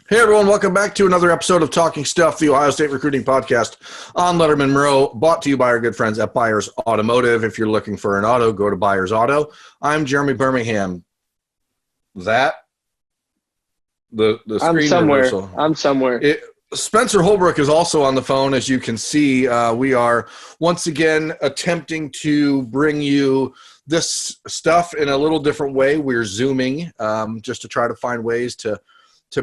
Hey everyone, welcome back to another episode of Talking Stuff, the Ohio State recruiting podcast on Lettermen Row, brought to you by our good friends at Buyers Automotive. If you're looking for an auto, go to Buyers Auto. I'm Jeremy Birmingham. The screen reversal. I'm somewhere. Spencer Holbrook is also on the phone, as you can see. We are once again attempting to bring you this stuff in a little different way. We're Zooming just to try to find ways to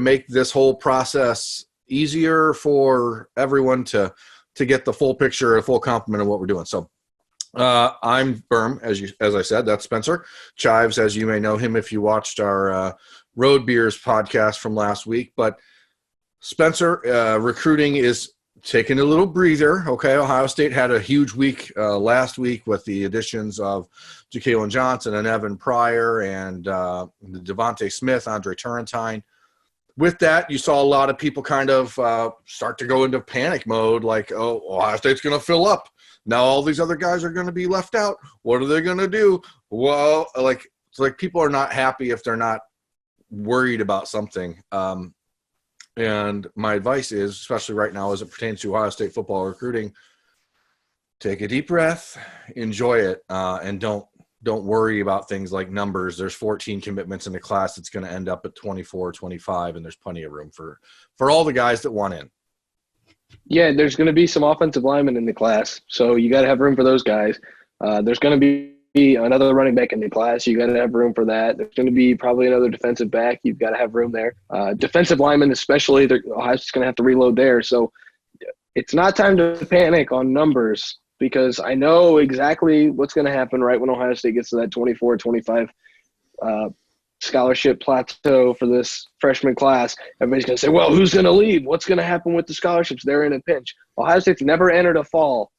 make this whole process easier for everyone to get the full picture, a full complement of what we're doing. So I'm Berm, as I said. That's Spencer. Chives, as you may know him if you watched our Road Beers podcast from last week. But Spencer, recruiting is taking a little breather. Okay, Ohio State had a huge week last week with the additions of Jalen Johnson and Evan Pryor and Devontae Smith, Andre Turrentine. With that, you saw a lot of people kind of start to go into panic mode, like, oh, Ohio State's going to fill up. Now all these other guys are going to be left out. What are they going to do? Well, it's like people are not happy if they're not worried about something. And my advice is, especially right now as it pertains to Ohio State football recruiting, take a deep breath, enjoy it, and don't worry about things like numbers. There's 14 commitments in the class. It's going to end up at 24, 25, and there's plenty of room for all the guys that want in. Yeah, there's going to be some offensive linemen in the class, so you got to have room for those guys. There's going to be another running back in the class. You got to have room for that. There's going to be probably another defensive back. You've got to have room there. Defensive linemen especially, Ohio State's going to have to reload there. So it's not time to panic on numbers, because I know exactly what's going to happen right when Ohio State gets to that 24, 25 scholarship plateau for this freshman class. Everybody's going to say, well, who's going to leave? What's going to happen with the scholarships? They're in a pinch. Ohio State's never entered a fall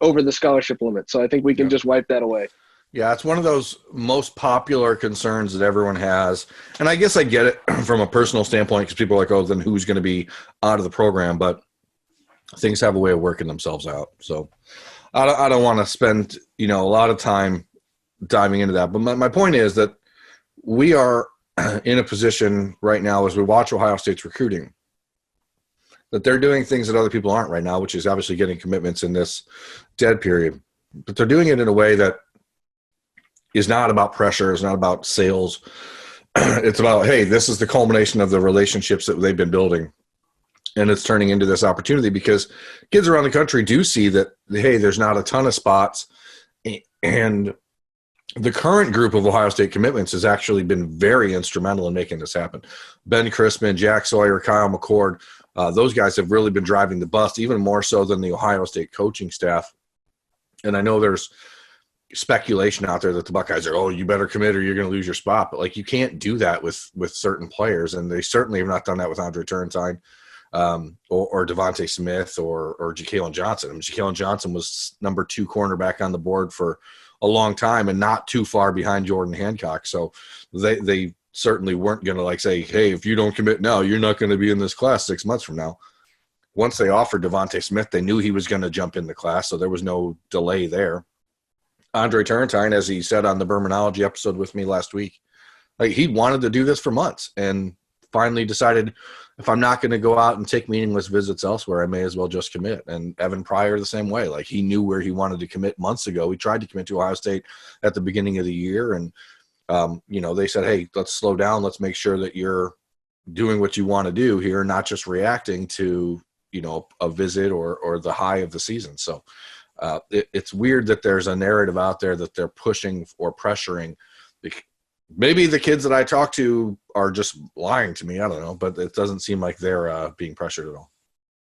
over the scholarship limit, so I think we can just wipe that away. Yeah, it's one of those most popular concerns that everyone has. And I guess I get it from a personal standpoint, because people are like, oh, then who's going to be out of the program? But things have a way of working themselves out. So I don't want to spend, a lot of time diving into that. But my point is that we are in a position right now, as we watch Ohio State's recruiting, that they're doing things that other people aren't right now, which is obviously getting commitments in this dead period. But they're doing it in a way that is not about pressure. It's not about sales. It's about, hey, this is the culmination of the relationships that they've been building. And it's turning into this opportunity because kids around the country do see that, hey, there's not a ton of spots. And the current group of Ohio State commitments has actually been very instrumental in making this happen. Ben Crispin, Jack Sawyer, Kyle McCord, those guys have really been driving the bus, even more so than the Ohio State coaching staff. And I know there's speculation out there that the Buckeyes are, oh, you better commit or you're going to lose your spot. But, you can't do that with certain players. And they certainly have not done that with Andre Turrentine. Or Devontae Smith or Jalen Johnson. I mean, Jalen Johnson was number 2 cornerback on the board for a long time and not too far behind Jordan Hancock. So they certainly weren't going to say, hey, if you don't commit now, you're not going to be in this class 6 months from now. Once they offered Devontae Smith, they knew he was going to jump in the class, so there was no delay there. Andre Turrentine, as he said on the Berminology episode with me last week, he wanted to do this for months and finally decided, if I'm not going to go out and take meaningless visits elsewhere, I may as well just commit. And Evan Pryor the same way. He knew where he wanted to commit months ago. He tried to commit to Ohio State at the beginning of the year. And, they said, hey, let's slow down. Let's make sure that you're doing what you want to do here, not just reacting to, a visit or the high of the season. So it's weird that there's a narrative out there that they're pushing or pressuring. Maybe the kids that I talk to are just lying to me. I don't know, but it doesn't seem like they're being pressured at all.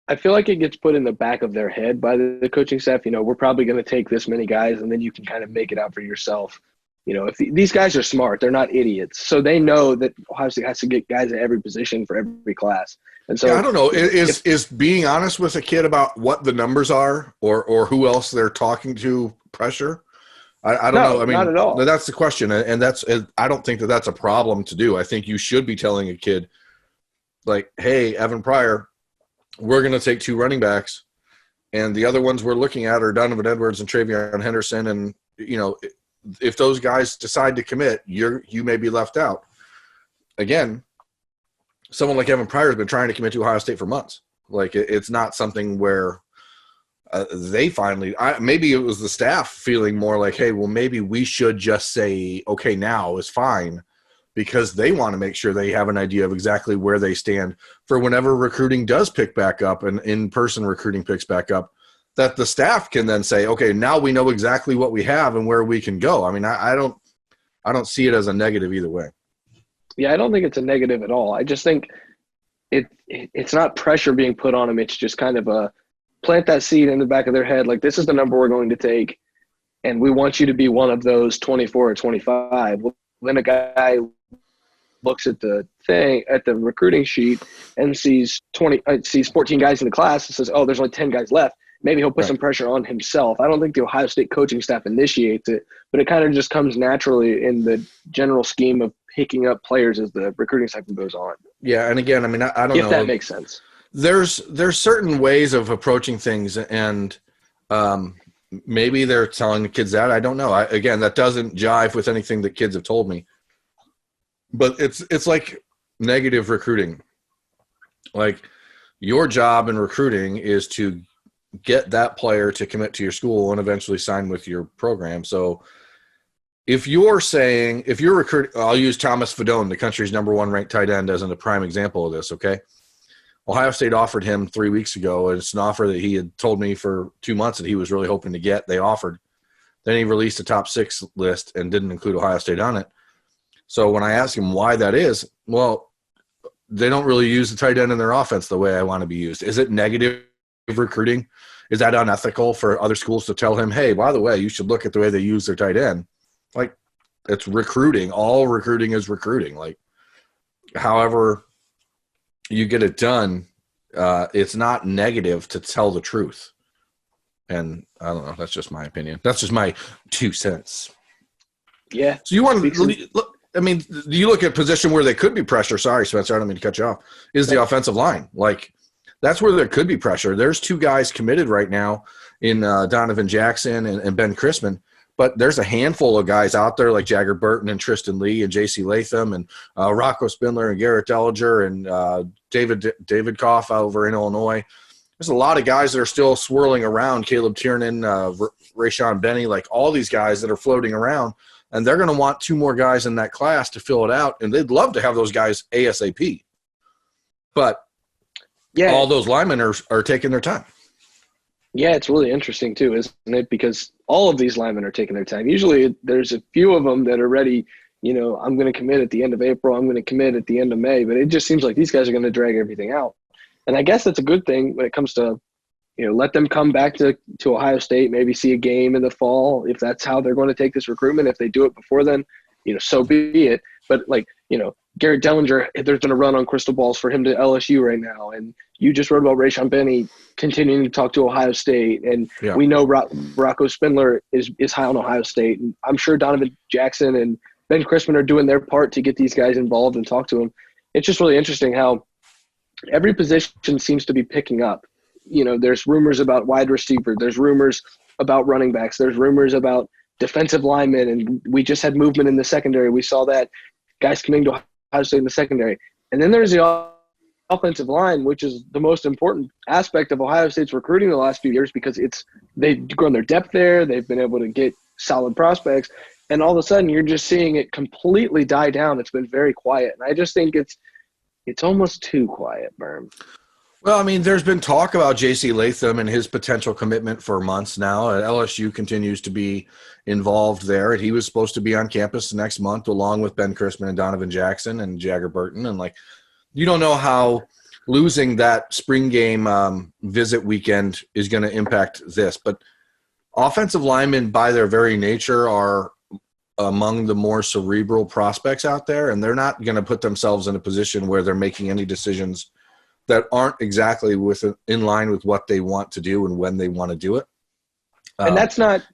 I feel like it gets put in the back of their head by the coaching staff. We're probably going to take this many guys, and then you can kind of make it out for yourself. If these guys are smart, they're not idiots. So they know that Ohio State has to get guys at every position for every class. And so I don't know. Is being honest with a kid about what the numbers are or who else they're talking to pressure? I don't know. I mean, not at all. That's the question. And I don't think that that's a problem to do. I think you should be telling a kid, hey, Evan Pryor, we're going to take 2 running backs. And the other ones we're looking at are Donovan Edwards and Travion Henderson. And, if those guys decide to commit, you may be left out. Again, someone like Evan Pryor has been trying to commit to Ohio State for months. Like it's not something where they finally, maybe it was the staff feeling more like, hey, well, maybe we should just say, okay, now is fine, because they want to make sure they have an idea of exactly where they stand for whenever recruiting does pick back up and in-person recruiting picks back up, that the staff can then say, okay, now we know exactly what we have and where we can go. I mean, I don't see it as a negative either way. Yeah, I don't think it's a negative at all. I just think it's not pressure being put on them. It's just kind of a plant that seed in the back of their head, like this is the number we're going to take, and we want you to be one of those 24 or 25. Well, then a guy looks at the recruiting sheet and sees 14 guys in the class and says, oh, there's only 10 guys left. Maybe he'll put some pressure on himself. I don't think the Ohio State coaching staff initiates it, but it kind of just comes naturally in the general scheme of picking up players as the recruiting cycle goes on. Yeah, and again, I mean, I don't know if that makes sense. There's certain ways of approaching things, and maybe they're telling the kids that. I don't know. Again, that doesn't jive with anything that kids have told me. But it's like negative recruiting. Like your job in recruiting is to get that player to commit to your school and eventually sign with your program. So if you're recruiting, I'll use Thomas Fedone, the country's number 1 ranked tight end, as a prime example of this, okay? Ohio State offered him 3 weeks ago, and it's an offer that he had told me for 2 months that he was really hoping to get. They offered. Then he released a top 6 list and didn't include Ohio State on it. So when I asked him why that is, well, they don't really use the tight end in their offense the way I want to be used. Is it negative recruiting? Is that unethical for other schools to tell him, hey, by the way, you should look at the way they use their tight end? Like, it's recruiting. All recruiting is recruiting. Like, however you get it done, it's not negative to tell the truth. And I don't know. That's just my opinion. That's just my 2 cents. Yeah. So you want to look? I mean, you look at position where they could be pressure. Sorry, Spencer, I don't mean to cut you off. Is the offensive line. Like, that's where there could be pressure. There's 2 guys committed right now in Donovan Jackson and Ben Chrisman. But there's a handful of guys out there like Jagger Burton and Tristan Lee and J.C. Latham and Rocco Spindler and Garrett Dellinger and David Koff over in Illinois. There's a lot of guys that are still swirling around. Caleb Tiernan, Rayshawn Benny, like all these guys that are floating around. And they're going to want 2 more guys in that class to fill it out. And they'd love to have those guys ASAP. But all those linemen are taking their time. Yeah, it's really interesting too, isn't it? Because all of these linemen are taking their time. Usually there's a few of them that are ready, I'm going to commit at the end of April, I'm going to commit at the end of May, but it just seems like these guys are going to drag everything out. And I guess that's a good thing when it comes to, let them come back to Ohio State, maybe see a game in the fall. If that's how they're going to take this recruitment, if they do it before then, so be it. But Garrett Dellinger, there's been a run on crystal balls for him to LSU right now. And you just wrote about Rayshawn Benny continuing to talk to Ohio State. And we know Rocco Spindler is high on Ohio State. And I'm sure Donovan Jackson and Ben Chrisman are doing their part to get these guys involved and talk to them. It's just really interesting how every position seems to be picking up. There's rumors about wide receiver. There's rumors about running backs. There's rumors about defensive linemen. And we just had movement in the secondary. We saw that guys coming to Ohio State in the secondary. And then there's the offensive line, which is the most important aspect of Ohio State's recruiting the last few years because they've grown their depth there. They've been able to get solid prospects. And all of a sudden you're just seeing it completely die down. It's been very quiet. And I just think it's almost too quiet, Berm. Well, I mean, there's been talk about J.C. Latham and his potential commitment for months now. LSU continues to be involved there. He was supposed to be on campus next month along with Ben Chrisman and Donovan Jackson and Jagger Burton. And, you don't know how losing that spring game visit weekend is going to impact this. But offensive linemen, by their very nature, are among the more cerebral prospects out there, and they're not going to put themselves in a position where they're making any decisions that aren't exactly in line with what they want to do and when they want to do it. And that's not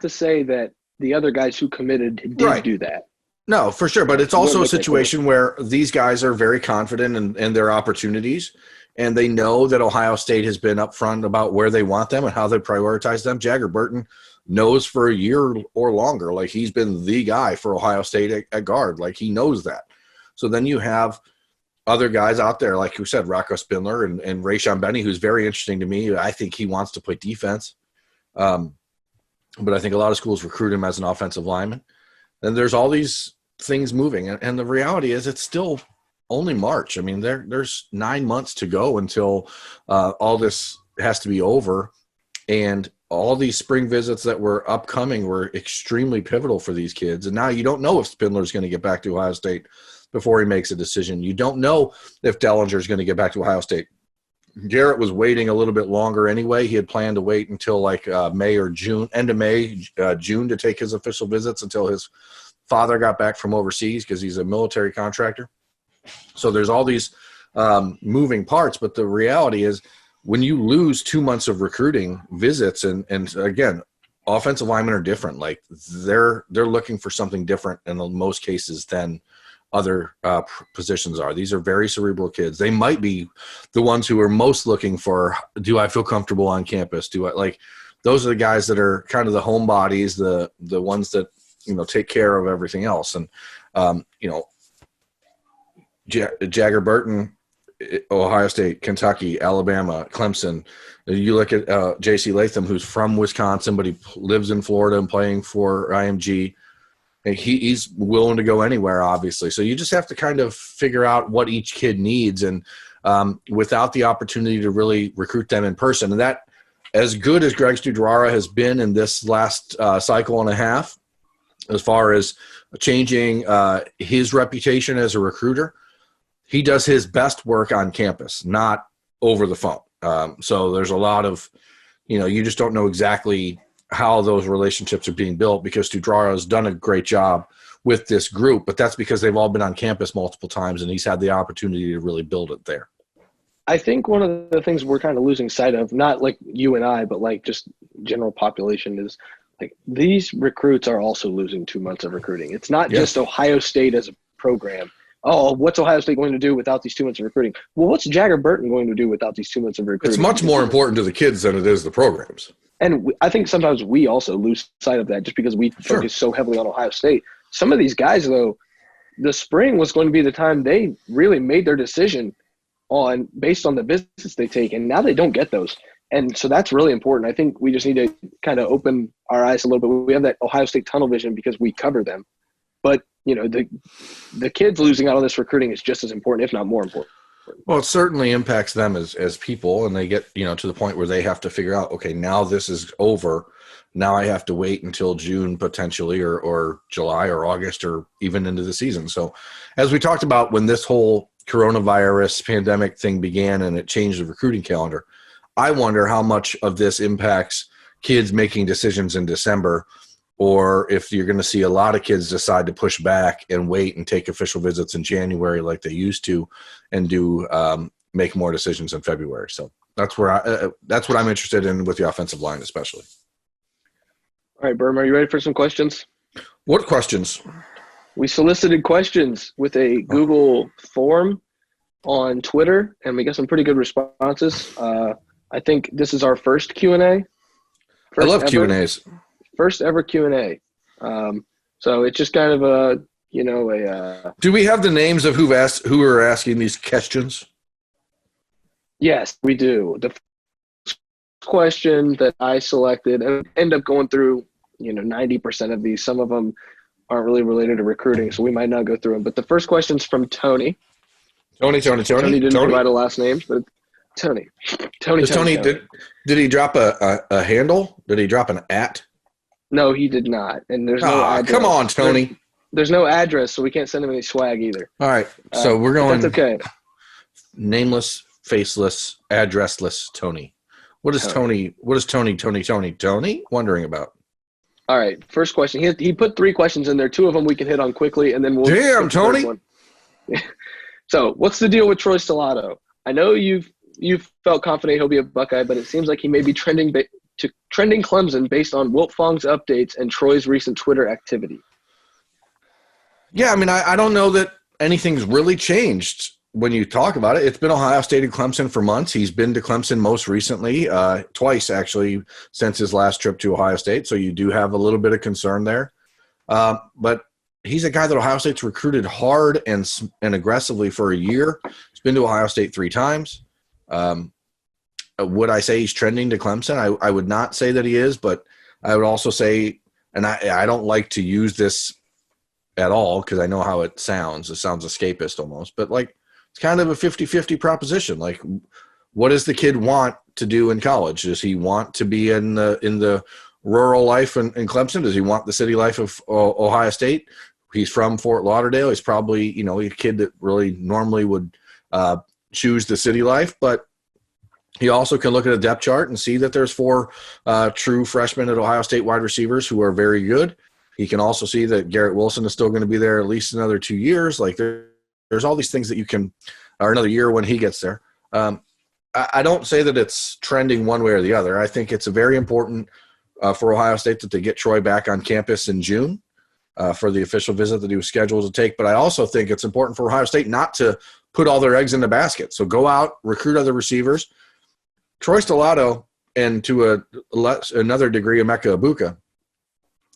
to say that the other guys who committed did do that. No, for sure. But it's also a situation where these guys are very confident in their opportunities, and they know that Ohio State has been upfront about where they want them and how they prioritize them. Jagger Burton knows for a year or longer, he's been the guy for Ohio State at guard. He knows that. So then you have other guys out there, like you said, Rocco Spindler and Rayshon Benny, who's very interesting to me. I think he wants to play defense. But I think a lot of schools recruit him as an offensive lineman. And there's all these things moving. And the reality is it's still only March. I mean, there's 9 months to go until all this has to be over. And all these spring visits that were upcoming were extremely pivotal for these kids. And now you don't know if Spindler's going to get back to Ohio State before he makes a decision. You don't know if Dellinger's going to get back to Ohio State. Garrett was waiting a little bit longer anyway. He had planned to wait until like May or June, end of May, June to take his official visits until his father got back from overseas because he's a military contractor. So there's all these moving parts, but the reality is when you lose 2 months of recruiting visits, and again, offensive linemen are different. Like they're looking for something different in most cases than other positions are. These are very cerebral kids. They might be the ones who are most looking for, do I feel comfortable on campus? Do I like, those are the guys that are kind of the homebodies, the ones that, take care of everything else. And, Jagger Burton, Ohio State, Kentucky, Alabama, Clemson. You look at J.C. Latham, who's from Wisconsin, but he lives in Florida and playing for IMG. He's willing to go anywhere, obviously. So you just have to kind of figure out what each kid needs, and without the opportunity to really recruit them in person. And that, as good as Greg Studrara has been in this last cycle and a half, as far as changing his reputation as a recruiter, he does his best work on campus, not over the phone. So there's a lot of, you just don't know exactly how those relationships are being built, because Studrara has done a great job with this group, but that's because they've all been on campus multiple times and he's had the opportunity to really build it there. I think one of the things we're kind of losing sight of, not like you and I, but like just general population, is like these recruits are also losing 2 months of recruiting. It's not just Ohio State as a program. Oh, what's Ohio State going to do without these 2 months of recruiting? Well, what's Jagger Burton going to do without these 2 months of recruiting? It's much more important to the kids than it is the programs. And I think sometimes we also lose sight of that just because we focus so heavily on Ohio State. Some of these guys, though, the spring was going to be the time they really made their decision based on the visits they take, and now they don't get those. And so that's really important. I think we just need to kind of open our eyes a little bit. We have that Ohio State tunnel vision because we cover them. But, the kids losing out on this recruiting is just as important, if not more important. Well, it certainly impacts them as people, and they get, to the point where they have to figure out, okay, now this is over. Now I have to wait until June potentially or July or August or even into the season. So as we talked about when this whole coronavirus pandemic thing began and it changed the recruiting calendar, I wonder how much of this impacts kids making decisions in December, or if you're going to see a lot of kids decide to push back and wait and take official visits in January like they used to, and do make more decisions in February. So that's where that's what I'm interested in with the offensive line, especially. All right, Berm, are you ready for some questions? What questions? We solicited questions with a Google form on Twitter, and we got some pretty good responses. I think this is our first Q&A. I love Q&As. First ever Q&A. So it's just kind of Do we have the names of who are asking these questions? Yes, we do. The first question that I selected, and end up going through, 90% of these. Some of them aren't really related to recruiting, so we might not go through them. But the first question's from Tony. Tony didn't provide a last name, but Tony. Tony. Did he drop a handle? Did he drop an @ No, he did not. And there's no address. Come on, Tony. There's no address, so we can't send him any swag either. All right. So we're going. That's okay. Nameless, faceless, addressless Tony. What is Tony? What is Tony wondering about? All right. First question. He put 3 questions in there. 2 of them we can hit on quickly, and then we'll. Damn, Tony. So, what's the deal with Troy Stellato? I know you've felt confident he'll be a Buckeye, but it seems like he may be trending Clemson based on Wiltfong's updates and Troy's recent Twitter activity. Yeah, I mean, I don't know that anything's really changed when you talk about it. It's been Ohio State and Clemson for months. He's been to Clemson most recently, twice actually, since his last trip to Ohio State. So you do have a little bit of concern there. But he's a guy that Ohio State's recruited hard and aggressively for a year. He's been to Ohio State 3 times. Would I say he's trending to Clemson? I would not say that he is, but I would also say, and I don't like to use this at all because I know how it sounds. It sounds escapist almost, but like it's kind of a 50-50 proposition. Like, what does the kid want to do in college? Does he want to be in the rural life in Clemson? Does he want the city life of Ohio State? He's from Fort Lauderdale. He's probably, a kid that really normally would choose the city life, but he also can look at a depth chart and see that there's 4 true freshmen at Ohio State wide receivers who are very good. He can also see that Garrett Wilson is still going to be there at least another 2 years. Like there's all these things that you can, or another year when he gets there. I don't say that it's trending one way or the other. I think it's very important for Ohio State that they get Troy back on campus in June for the official visit that he was scheduled to take. But I also think it's important for Ohio State not to put all their eggs in the basket. So go out, recruit other receivers. Troy Stellato and to another degree, Emeka Ibuka,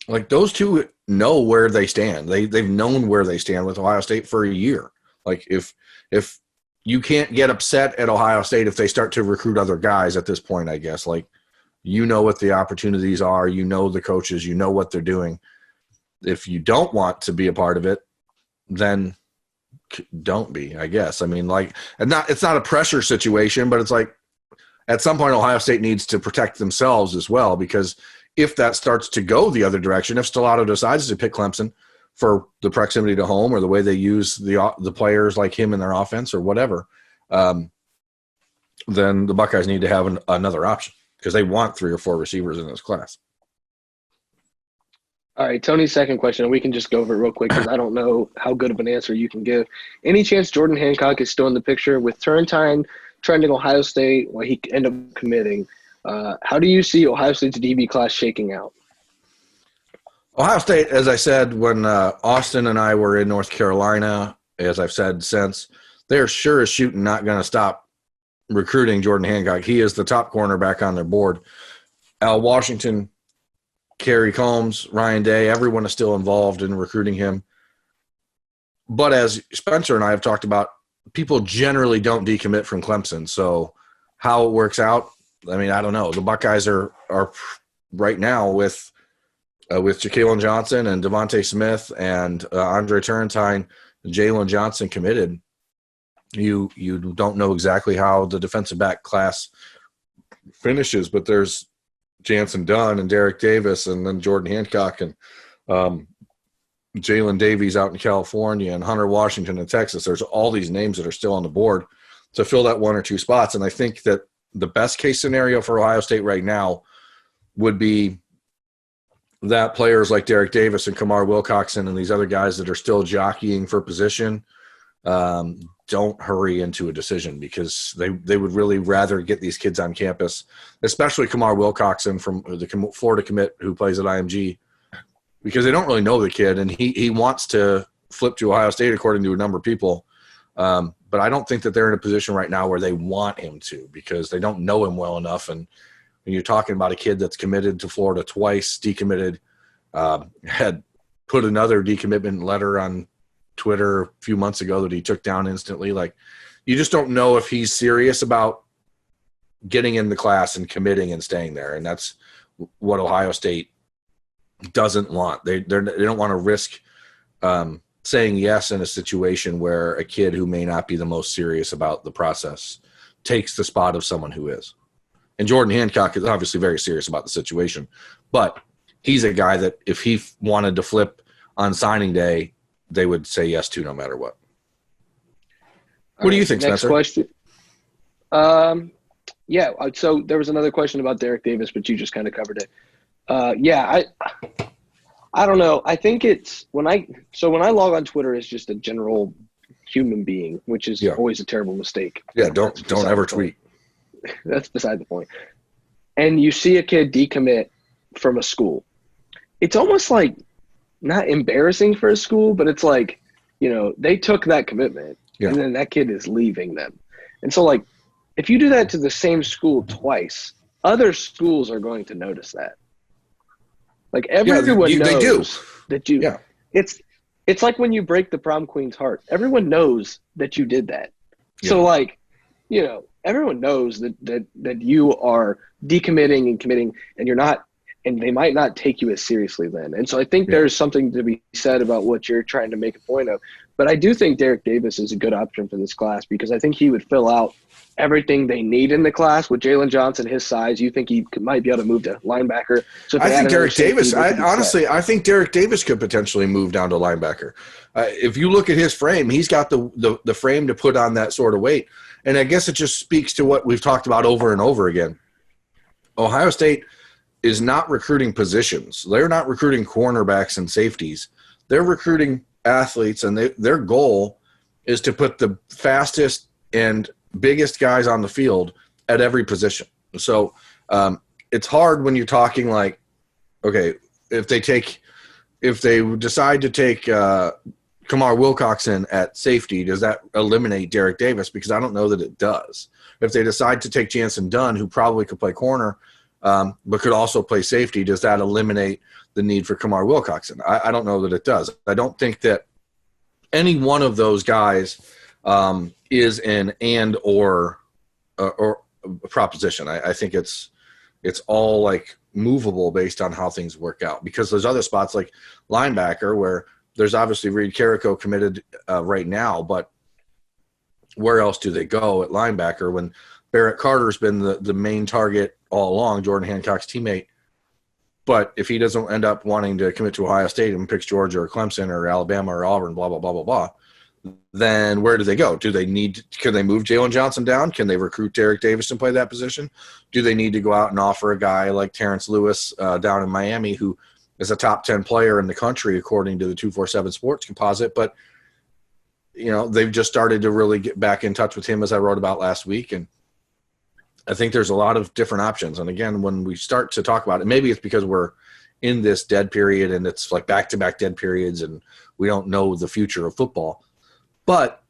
like those two know where they stand. They've known where they stand with Ohio State for a year. Like if you can't get upset at Ohio State if they start to recruit other guys at this point, I guess. Like, what the opportunities are, the coaches, what they're doing. If you don't want to be a part of it, then don't be, I guess. I mean, like, it's not a pressure situation, but it's like at some point Ohio State needs to protect themselves as well, because if that starts to go the other direction, if Stellato decides to pick Clemson for the proximity to home or the way they use the players like him in their offense or whatever, then the Buckeyes need to have another option because they want 3 or 4 receivers in this class. All right, Tony's second question, and we can just go over it real quick because I don't know how good of an answer you can give. Any chance Jordan Hancock is still in the picture with Turrentine trending Ohio State? Well, he ended up committing. How do you see Ohio State's DB class shaking out? Ohio State, as I said, when Austin and I were in North Carolina, as I've said since, they're sure as shooting not going to stop recruiting Jordan Hancock. He is the top cornerback on their board. Al Washington, Kerry Combs, Ryan Day, everyone is still involved in recruiting him. But as Spencer and I have talked about, people generally don't decommit from Clemson. So how it works out, I mean, I don't know. The Buckeyes are right now with Ja'Kalen Johnson and Devontae Smith and Andre Turrentine, Jalen Johnson committed. You don't know exactly how the defensive back class finishes, but there's Jansen Dunn and Derek Davis and then Jordan Hancock and Jalen Davies out in California and Hunter Washington in Texas. There's all these names that are still on the board to fill that 1 or 2 spots. And I think that the best case scenario for Ohio State right now would be that players like Derek Davis and Kamar Wilcoxon and these other guys that are still jockeying for position don't hurry into a decision because they would really rather get these kids on campus, especially Kamar Wilcoxon from the Florida commit who plays at IMG, because they don't really know the kid, and he wants to flip to Ohio State according to a number of people. But I don't think that they're in a position right now where they want him to because they don't know him well enough. And when you're talking about a kid that's committed to Florida twice, decommitted, had put another decommitment letter on Twitter a few months ago that he took down instantly. Like, you just don't know if he's serious about getting in the class and committing and staying there. And that's what Ohio State doesn't want. They don't want to risk saying yes in a situation where a kid who may not be the most serious about the process takes the spot of someone who is. And Jordan Hancock is obviously very serious about the situation, but he's a guy that if he wanted to flip on signing day, they would say yes to no matter what. What do you think, next Spencer? Question. Yeah, so there was another question about Derek Davis, but you just kind of covered it. I don't know. I think it's when I log on Twitter as just a general human being, which is always a terrible mistake. Yeah, don't ever tweet. That's beside the point. And you see a kid decommit from a school. It's almost like not embarrassing for a school, but it's like, they took that commitment and then that kid is leaving them. And so, like, if you do that to the same school twice, other schools are going to notice that. Like, everyone knows they do. that you. Yeah. it's like when you break the prom queen's heart. Everyone knows that you did that. Yeah. So like, everyone knows that you are decommitting and committing, and you're not, and they might not take you as seriously then. And so I think there's something to be said about what you're trying to make a point of. But I do think Derek Davis is a good option for this class because I think he would fill out everything they need in the class. With Jalen Johnson, his size, you think he might be able to move to linebacker. So I think Derek Davis. I think Derek Davis could potentially move down to linebacker. If you look at his frame, he's got the frame to put on that sort of weight. And I guess it just speaks to what we've talked about over and over again. Ohio State is not recruiting positions. They're not recruiting cornerbacks and safeties. They're recruiting athletes, and their goal is to put the fastest and biggest guys on the field at every position. So it's hard when you're talking like, okay, if they decide to take Kamar Wilcoxon at safety, does that eliminate Derek Davis? Because I don't know that it does. If they decide to take Jansen Dunn, who probably could play corner, but could also play safety, does that eliminate the need for Kamar Wilcoxon? I don't know that it does. I don't think that any one of those guys is an or a proposition. I think it's all like movable based on how things work out, because there's other spots like linebacker where there's obviously Reed Carrico committed right now, but where else do they go at linebacker when Barrett Carter's been the main target all along, Jordan Hancock's teammate? But if he doesn't end up wanting to commit to Ohio State and picks Georgia or Clemson or Alabama or Auburn, blah, blah, blah, blah, blah, then where do they go? Can they move Jalen Johnson down? Can they recruit Derek Davis and play that position? Do they need to go out and offer a guy like Terrence Lewis down in Miami, who is a top 10 player in the country, according to the 247 Sports composite? But, they've just started to really get back in touch with him, as I wrote about last week. And I think there's a lot of different options. And again, when we start to talk about it, maybe it's because we're in this dead period and it's like back-to-back dead periods and we don't know the future of football. But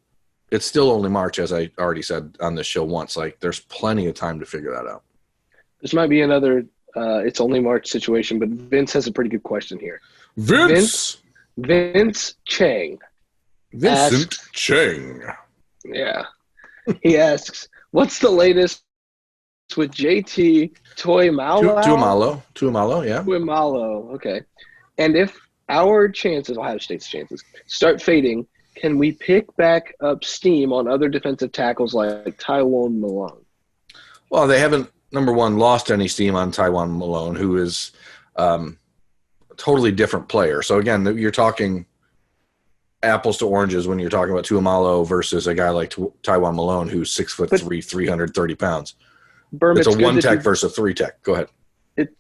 it's still only March, as I already said on this show once. Like, there's plenty of time to figure that out. This might be another it's only March situation, but Vince has a pretty good question here. Vince Chang. Vincent Chang. Yeah. He asks, what's the latest with JT Tuimoloau? Tuimoloau, yeah. Tuimoloau, okay. And if our chances, Ohio State's chances, start fading, can we pick back up steam on other defensive tackles like Tywone Malone? Well, they haven't, number one, lost any steam on Tywone Malone, who is a totally different player. So, again, you're talking apples to oranges when you're talking about Tuimoloau versus a guy like Tywone Malone, who's 6'3", 330 pounds. It's a one-tech versus a three-tech. Go ahead.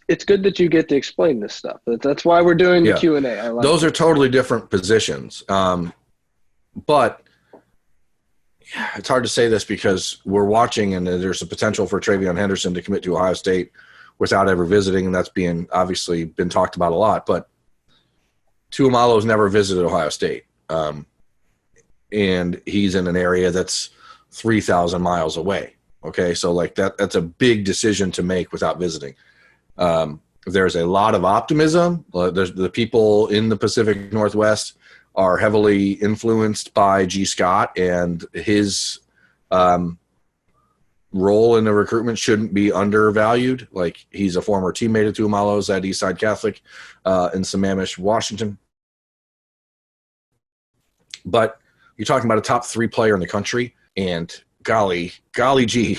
It's good that you get to explain this stuff. That's why we're doing the Q&A. Those are totally different positions. But it's hard to say this because we're watching, and there's a potential for Travion Henderson to commit to Ohio State without ever visiting, and that's obviously been talked about a lot. But Tuimoloau's never visited Ohio State, and he's in an area that's 3,000 miles away. Okay, so like that's a big decision to make without visiting. There's a lot of optimism. There's the people in the Pacific Northwest are heavily influenced by G. Scott, and his role in the recruitment shouldn't be undervalued. Like, he's a former teammate of Tuimoloau's at Eastside Catholic in Sammamish, Washington. But you're talking about a top 3 player in the country, and golly gee,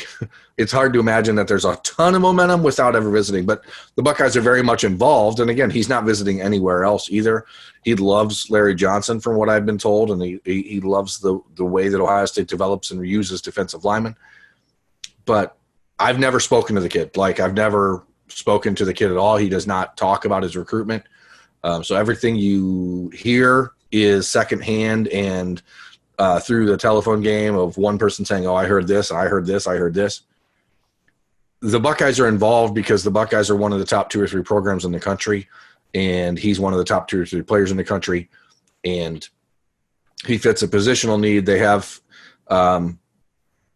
it's hard to imagine that there's a ton of momentum without ever visiting. But the Buckeyes are very much involved, and again, he's not visiting anywhere else either. He loves Larry Johnson, from what I've been told, and he loves the way that Ohio State develops and uses defensive linemen. But I've never spoken to the kid. Like, I've never spoken to the kid at all. He does not talk about his recruitment. So everything you hear is secondhand and through the telephone game of one person saying, oh, I heard this, I heard this, I heard this. The Buckeyes are involved because the Buckeyes are one of the top 2 or 3 programs in the country, and he's one of the top 2 or 3 players in the country, and he fits a positional need. They have,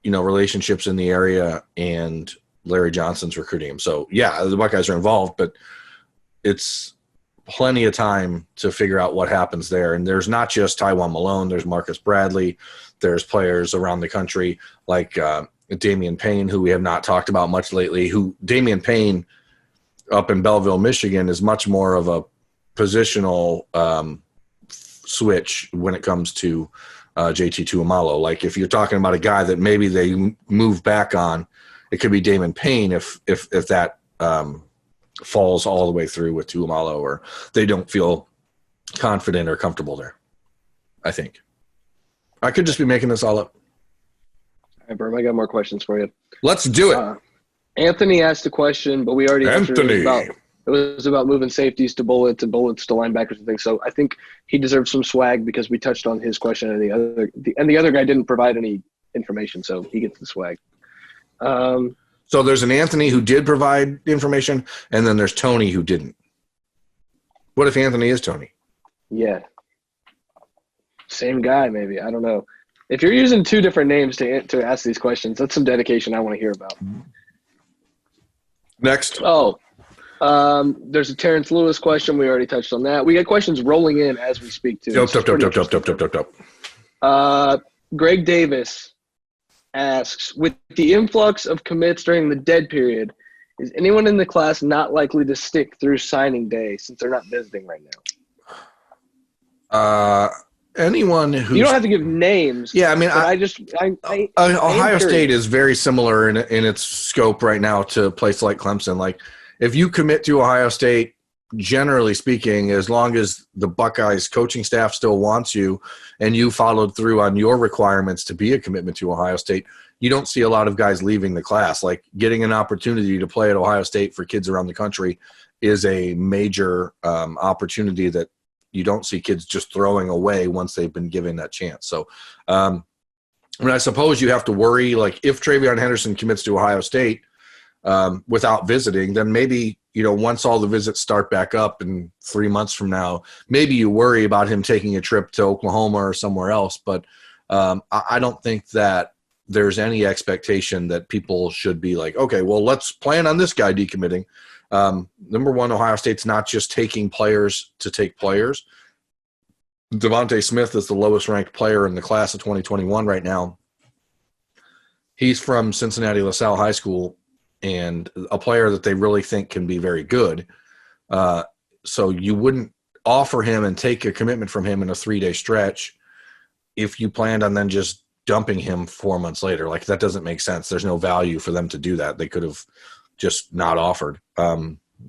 relationships in the area, and Larry Johnson's recruiting him. So, yeah, the Buckeyes are involved, but it's plenty of time to figure out what happens there. And there's not just Tuimoloau, there's Marcus Bradley, there's players around the country like Damian Payne, who we have not talked about much lately, Damian Payne up in Belleville, Michigan, is much more of a positional switch when it comes to JT Tuimoloau. Like if you're talking about a guy that maybe they move back on, it could be Damian Payne if that falls all the way through with Tuimoloau, or they don't feel confident or comfortable there. I think I could just be making this all up. All right, Berm, I got more questions for you. Let's do it. Anthony asked a question, but we already answered it. It was about moving safeties to bullets and bullets to linebackers and things. So I think he deserves some swag because we touched on his question, and the other guy didn't provide any information, so he gets the swag. So there's an Anthony who did provide information, and then there's Tony who didn't. What if Anthony is Tony? Yeah. Same guy, maybe. I don't know. If you're using two different names to ask these questions, that's some dedication I want to hear about. Next. There's a Terrence Lewis question. We already touched on that. We got questions rolling in as we speak, too. Greg Davis asks, with the influx of commits during the dead period, is anyone in the class not likely to stick through signing day since they're not visiting right now? Anyone who you don't have to give names. Yeah, I mean, Ohio State State is very similar in its scope right now to a place like Clemson. Like, if you commit to Ohio State, generally speaking, as long as the Buckeyes coaching staff still wants you and you followed through on your requirements to be a commitment to Ohio State, you don't see a lot of guys leaving the class. Like, getting an opportunity to play at Ohio State for kids around the country is a major opportunity that you don't see kids just throwing away once they've been given that chance. So, I suppose you have to worry, like, if Travion Henderson commits to Ohio State without visiting, then maybe, once all the visits start back up in 3 months from now, maybe you worry about him taking a trip to Oklahoma or somewhere else. But I don't think that there's any expectation that people should be like, okay, well, let's plan on this guy decommitting. Number one, Ohio State's not just taking players to take players. Devontae Smith is the lowest ranked player in the class of 2021 right now. He's from Cincinnati LaSalle High School and a player that they really think can be very good. So you wouldn't offer him and take a commitment from him in a 3-day stretch if you planned on then just dumping him 4 months later. Like, that doesn't make sense. There's no value for them to do that. They could have just not offered.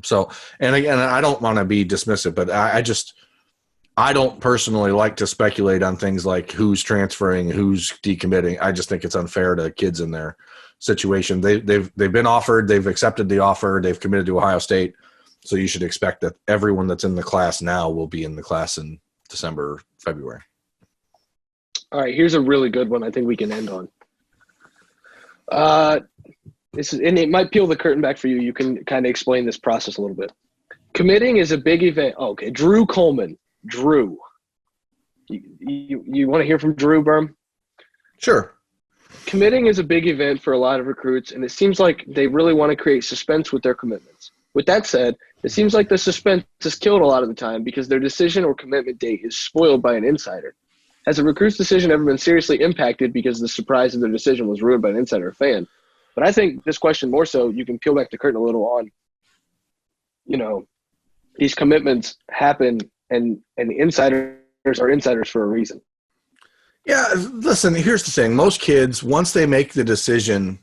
So, and again, I don't want to be dismissive, but I don't personally like to speculate on things like who's transferring, who's decommitting. I just think it's unfair to kids in their situation. They've been offered, they've accepted the offer, they've committed to Ohio State. So you should expect that everyone that's in the class now will be in the class in December, February. All right, here's a really good one I think we can end on. And it might peel the curtain back for you. You can kind of explain this process a little bit. Committing is a big event. Okay, Drew Coleman. Drew. You want to hear from Drew, Berm? Sure. Committing is a big event for a lot of recruits, and it seems like they really want to create suspense with their commitments. With that said, it seems like the suspense is killed a lot of the time because their decision or commitment date is spoiled by an insider. Has a recruit's decision ever been seriously impacted because the surprise of their decision was ruined by an insider or fan? But I think this question more so, you can peel back the curtain a little on, these commitments happen and the insiders are insiders for a reason. Yeah, listen, here's the thing. Most kids, once they make the decision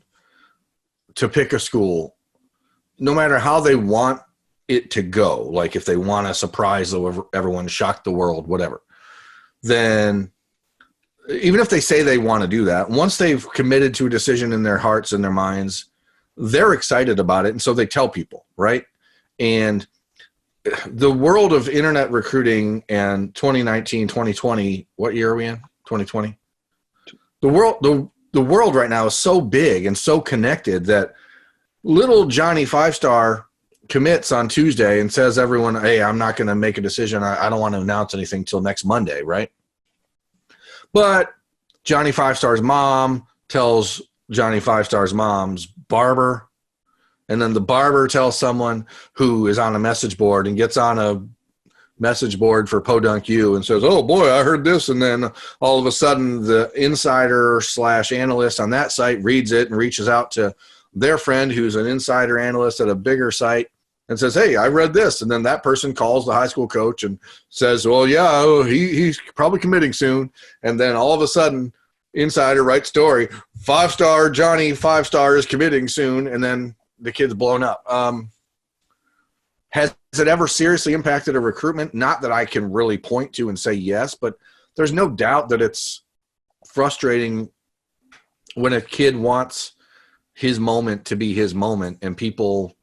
to pick a school, no matter how they want it to go, like if they want to surprise everyone, shock the world, whatever, then even if they say they want to do that, once they've committed to a decision in their hearts and their minds, they're excited about it. And so they tell people, right? And the world of internet recruiting and 2019, 2020, what year are we in? 2020? The world right now is so big and so connected that little Johnny 5-star commits on Tuesday and says everyone, hey, I'm not going to make a decision. I don't want to announce anything till next Monday, right? But Johnny 5-star's mom tells Johnny 5-star's mom's barber, and then the barber tells someone who is on a message board and gets on a message board for Podunk U and says, oh boy, I heard this. And then all of a sudden the insider / analyst on that site reads it and reaches out to their friend who's an insider analyst at a bigger site and says, hey, I read this. And then that person calls the high school coach and says, well, yeah, he's probably committing soon. And then all of a sudden, insider writes story, 5-star Johnny, 5-star is committing soon. And then the kid's blown up. Has it ever seriously impacted a recruitment? Not that I can really point to and say yes, but there's no doubt that it's frustrating when a kid wants his moment to be his moment and people –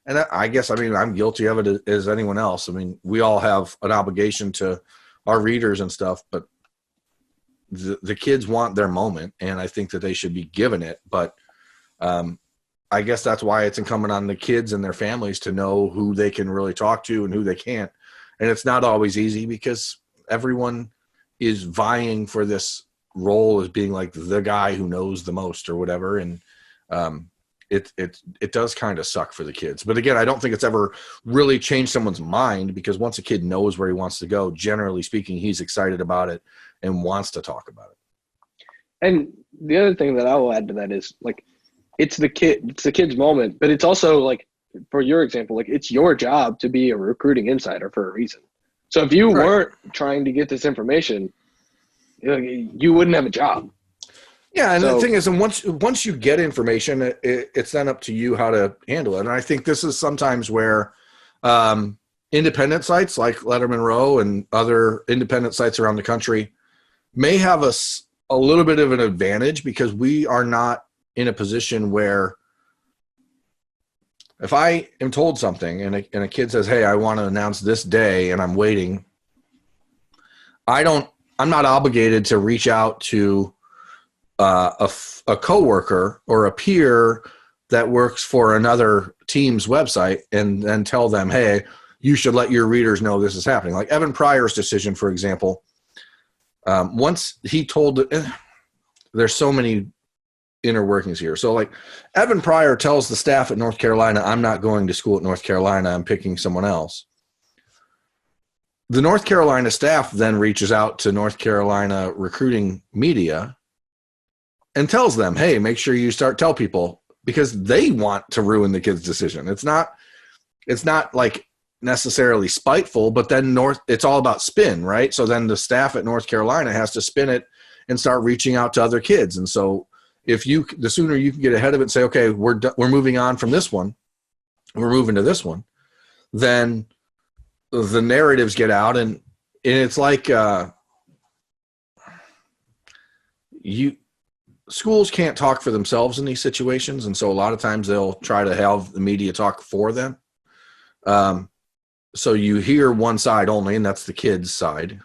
and I guess, I mean, I'm guilty of it as anyone else. I mean, we all have an obligation to our readers and stuff, but the kids want their moment, and I think that they should be given it. But I guess that's why it's incumbent on the kids and their families to know who they can really talk to and who they can't. And it's not always easy because everyone is vying for this role as being like the guy who knows the most or whatever. And it does kind of suck for the kids. But again, I don't think it's ever really changed someone's mind, because once a kid knows where he wants to go, generally speaking, he's excited about it and wants to talk about it. And the other thing that I will add to that is, like, it's the kid's moment, but it's also, like, for your example, like, it's your job to be a recruiting insider for a reason. So if you weren't trying to get this information, you wouldn't have a job. Yeah, and the thing is, and once you get information, it's then up to you how to handle it. And I think this is sometimes where independent sites like Lettermen Row and other independent sites around the country may have a little bit of an advantage, because we are not in a position where if I am told something and a kid says, hey, I want to announce this day and I'm waiting, I'm not obligated to reach out to a coworker or a peer that works for another team's website and then tell them, hey, you should let your readers know this is happening. Like Evan Pryor's decision, for example, once he told – there's so many inner workings here. So, like, Evan Pryor tells the staff at North Carolina, I'm not going to school at North Carolina, I'm picking someone else. The North Carolina staff then reaches out to North Carolina recruiting media and tells them, hey, make sure you tell people, because they want to ruin the kid's decision. It's not like necessarily spiteful, but then it's all about spin, right? So then the staff at North Carolina has to spin it and start reaching out to other kids. And so the sooner you can get ahead of it and say, okay, we're moving on from this one, we're moving to this one, then the narratives get out, and it's like schools can't talk for themselves in these situations, and so a lot of times they'll try to have the media talk for them. So you hear one side only, and that's the kid's side,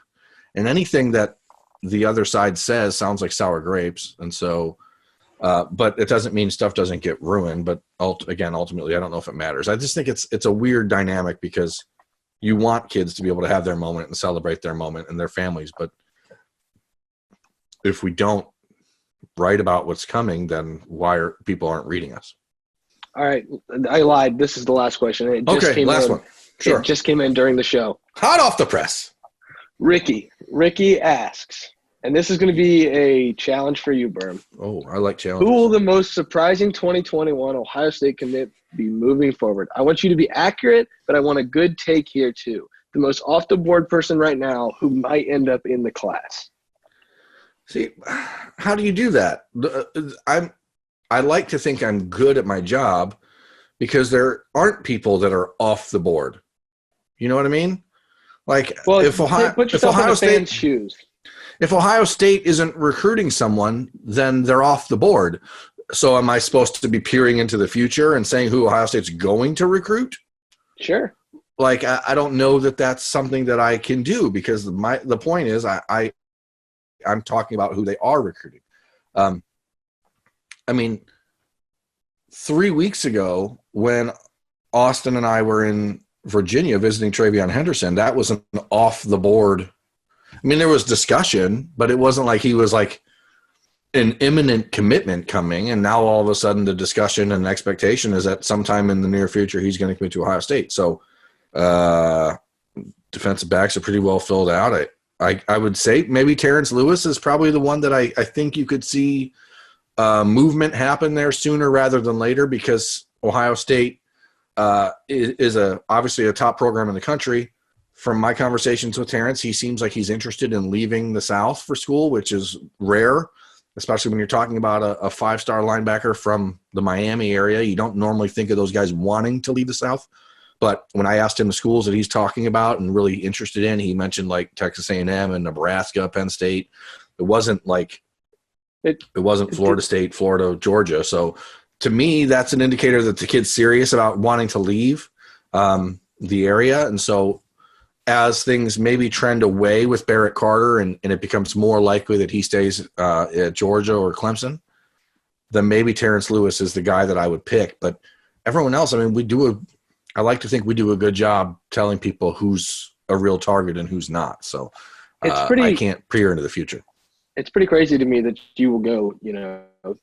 and anything that the other side says sounds like sour grapes. And so but it doesn't mean stuff doesn't get ruined. But ultimately, I don't know if it matters. I just think it's a weird dynamic, because you want kids to be able to have their moment and celebrate their moment and their families. But if we don't write about what's coming, then people aren't reading us? All right. I lied. This is the last question. It just came last in. One. Sure. It just came in during the show. Hot off the press. Ricky asks, and this is going to be a challenge for you, Berm. Oh, I like challenges. Who will the most surprising 2021 Ohio State commit be moving forward? I want you to be accurate, but I want a good take here too. The most off-the-board person right now who might end up in the class. See, how do you do that? I like to think I'm good at my job, because there aren't people that are off the board. You know what I mean? Like, well, if Ohio State shoes. If Ohio State isn't recruiting someone, then they're off the board. So am I supposed to be peering into the future and saying who Ohio State's going to recruit? Sure. Like, I don't know that that's something that I can do, because the point is I'm talking about who they are recruiting. I mean, 3 weeks ago when Austin and I were in Virginia visiting Travion Henderson, that was an off the board. I mean, there was discussion, but it wasn't like he was like an imminent commitment coming. And now all of a sudden the discussion and expectation is that sometime in the near future he's going to commit to Ohio State. So does defensive backs are pretty well filled out. I would say maybe Terrence Lewis is probably the one that I think you could see movement happen there sooner rather than later, because Ohio State is obviously a top program in the country. From my conversations with Terrence, he seems like he's interested in leaving the South for school, which is rare, especially when you're talking about a 5-star linebacker from the Miami area. You don't normally think of those guys wanting to leave the South. But when I asked him the schools that he's talking about and really interested in, he mentioned like Texas A&M and Nebraska, Penn State. It wasn't like it wasn't Florida State, Florida, Georgia. So to me, that's an indicator that the kid's serious about wanting to leave the area. And so as things maybe trend away with Barrett Carter and it becomes more likely that he stays at Georgia or Clemson, then maybe Terrence Lewis is the guy that I would pick. But everyone else, I mean, I like to think we do a good job telling people who's a real target and who's not. So I can't peer into the future. It's pretty crazy to me that you will go,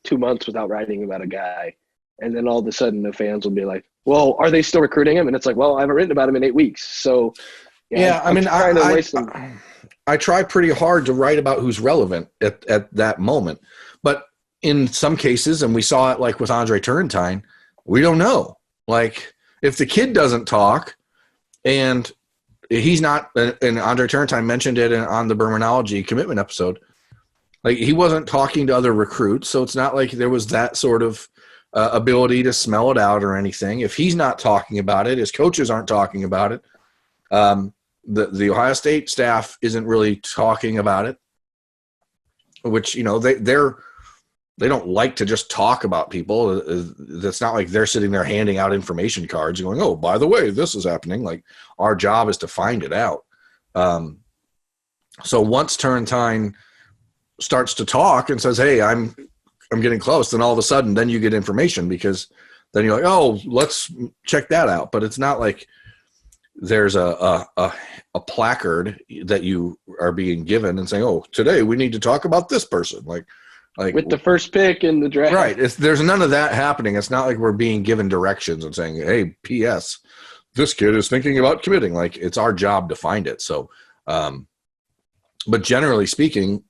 2 months without writing about a guy, and then all of a sudden the fans will be like, well, are they still recruiting him? And it's like, well, I haven't written about him in 8 weeks. So yeah, I try pretty hard to write about who's relevant at that moment. But in some cases, and we saw it like with Andre Turrentine, we don't know. Like, if the kid doesn't talk and he's not, and Andre Turrentine mentioned it on the Birminology commitment episode, like he wasn't talking to other recruits. So it's not like there was that sort of ability to smell it out or anything. If he's not talking about it, his coaches aren't talking about it. The Ohio State staff isn't really talking about it, which, they don't like to just talk about people. That's not like they're sitting there handing out information cards and going, oh, by the way, this is happening. Like, our job is to find it out. So once Turrentine starts to talk and says, hey, I'm getting close, then all of a sudden then you get information, because then you're like, oh, let's check that out. But it's not like there's a placard that you are being given and saying, oh, today we need to talk about this person. Like with the first pick in the draft. Right. There's none of that happening. It's not like we're being given directions and saying, hey, P.S., this kid is thinking about committing. Like, it's our job to find it. So, but generally speaking,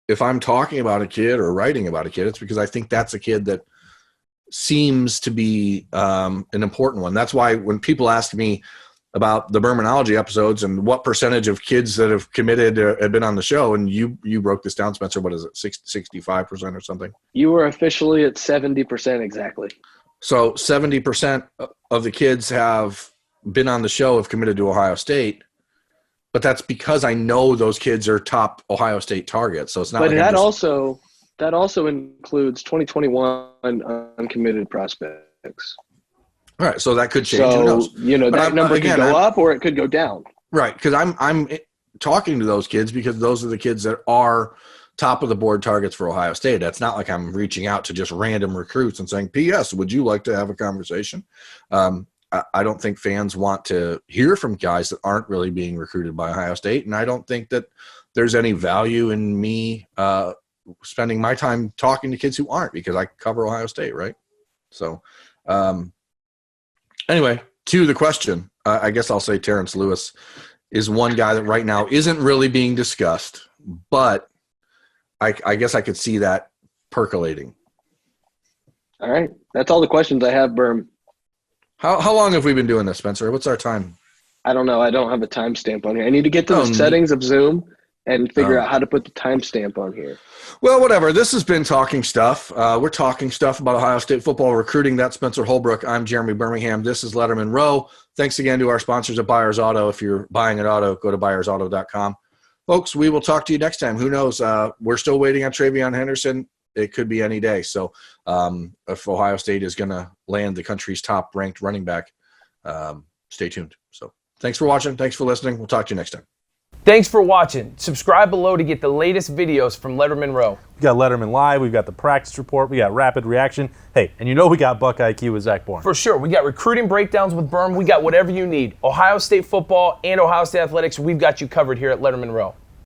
if I'm talking about a kid or writing about a kid, it's because I think that's a kid that seems to be an important one. That's why when people ask me about the Birminology episodes and what percentage of kids that have committed have been on the show, and you broke this down, Spencer, what is it, 65% or something? You were officially at 70% exactly. So 70% of the kids have been on the show, have committed to Ohio State, but that's because I know those kids are top Ohio State targets. So it's not. But like that also includes 2021 uncommitted prospects. All right, so that could change. Who knows? That number could go up or it could go down. Right, because I'm talking to those kids because those are the kids that are top of the board targets for Ohio State. That's not like I'm reaching out to just random recruits and saying, P.S., would you like to have a conversation? I don't think fans want to hear from guys that aren't really being recruited by Ohio State, and I don't think that there's any value in me spending my time talking to kids who aren't, because I cover Ohio State, right? So anyway, to the question, I guess I'll say Terrence Lewis is one guy that right now isn't really being discussed, but I guess I could see that percolating. All right. That's all the questions I have, Berm. How long have we been doing this, Spencer? What's our time? I don't know. I don't have a timestamp on here. I need to get to the settings of Zoom and figure out how to put the timestamp on here. Well, whatever. This has been Talking Stuff. We're talking stuff about Ohio State football recruiting. That's Spencer Holbrook. I'm Jeremy Birmingham. This is Lettermen Row. Thanks again to our sponsors at Buyers Auto. If you're buying an auto, go to buyersauto.com. Folks, we will talk to you next time. Who knows? We're still waiting on Travion Henderson. It could be any day. So if Ohio State is going to land the country's top-ranked running back, stay tuned. So thanks for watching. Thanks for listening. We'll talk to you next time. Thanks for watching. Subscribe below to get the latest videos from Lettermen Row. We got Letterman Live. We've got the practice report. We got rapid reaction. Hey, and we got Buck IQ with Zach Bourne. For sure. We got recruiting breakdowns with Berm. We got whatever you need. Ohio State football and Ohio State athletics, we've got you covered here at Lettermen Row.